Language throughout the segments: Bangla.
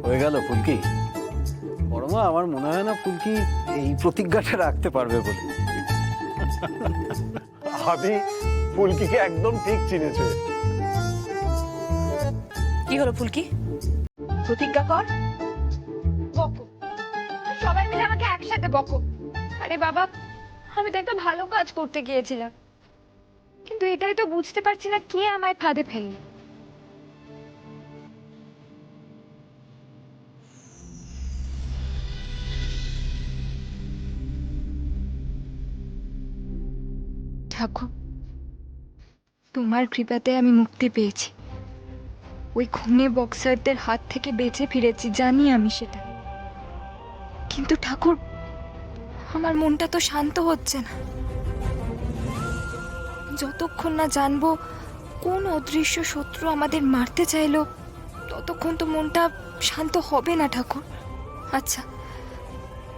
হয়ে গেল ফুলকি। বড়মা, আমার মনে হয় না ফুলকি এই প্রতিজ্ঞাটা রাখতে পারবে বলে। আমি ফুলকিকে একদম ঠিক চিনেছে। কি হলো ফুলকি? প্রতিজ্ঞা কর, বকো, সবাই মিলে আমাকে একসাথে বকো। আরে বাবা, আমি তো একটা ভালো কাজ করতে গিয়েছিলাম, কিন্তু এটাই তো বুঝতে পারছি না কে আমায় ফাঁদে ফেললো। ঠাকুর, তোমার কৃপাতে আমি মুক্তি পেয়েছি। ওই খুনে বক্সারদের হাত থেকে বেঁচে ফিরেছি, জানি আমি সেটা। কিন্তু ঠাকুর, আমার মনটা তো শান্ত হচ্ছে না। যতক্ষণ না জানবো কোন অদৃশ্য শত্রু আমাদের মারতে চাইলো, ততক্ষণ তো মনটা শান্ত হবে না ঠাকুর। আচ্ছা,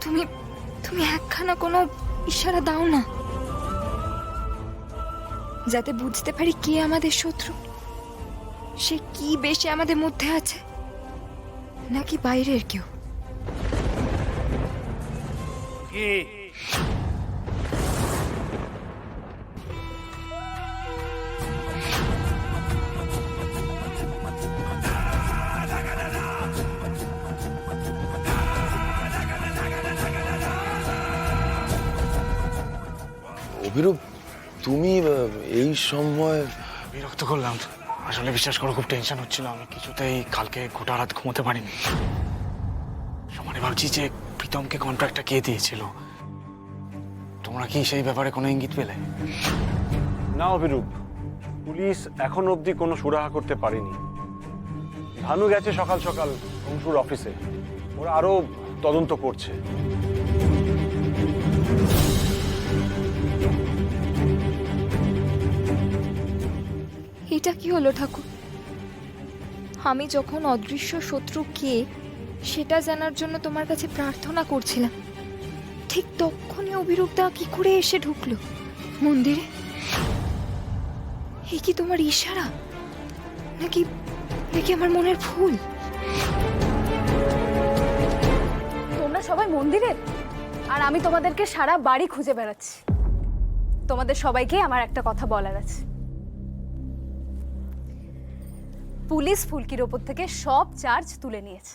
তুমি তুমি একখানা কোনো ইশারা দাও না, যাতে বুঝতে পারি কে আমাদের শত্রু। সে কি বেশি আমাদের মধ্যে আছে, নাকি বাইরের কেউ? অভিরূপ, তুমি এই সময়? বিরক্ত করলাম। আসলে বিশ্বাস করো, খুব টেনশন হচ্ছিল। আমি কিছুতেই কালকে গোটা রাত ঘুমোতে পারিনি। মানে ভাবছি যে প্রীতমকে কন্ট্রাক্টটা কে দিয়েছিল। তোমরা কি সেই ব্যাপারে কোনো ইঙ্গিত পেলে? না অভিরূপ, পুলিশ এখন অবধি কোনো সুরাহা করতে পারেনি। ভানু গেছে সকাল সকাল অংশুর অফিসে, ওরা আরো তদন্ত করছে। এটা কি হলো ঠাকুর? আমি যখন অদৃশ্য শত্রু কে সেটা জানার জন্য তোমার কাছে প্রার্থনা করছিলাম, ঠিক তখনই অভিরূপদা কি করে এসে ঢুকলো মন্দিরে? এই কি তোমার ইশারা, নাকি নাকি আমার মনের ভুল? তোমরা সবাই মন্দিরে, আর আমি তোমাদেরকে সারা বাড়ি খুঁজে বেড়াচ্ছি। তোমাদের সবাইকে আমার একটা কথা বলার আছে। পুলিশ ফুলকির ওপর থেকে সব চার্জ তুলে নিয়েছে।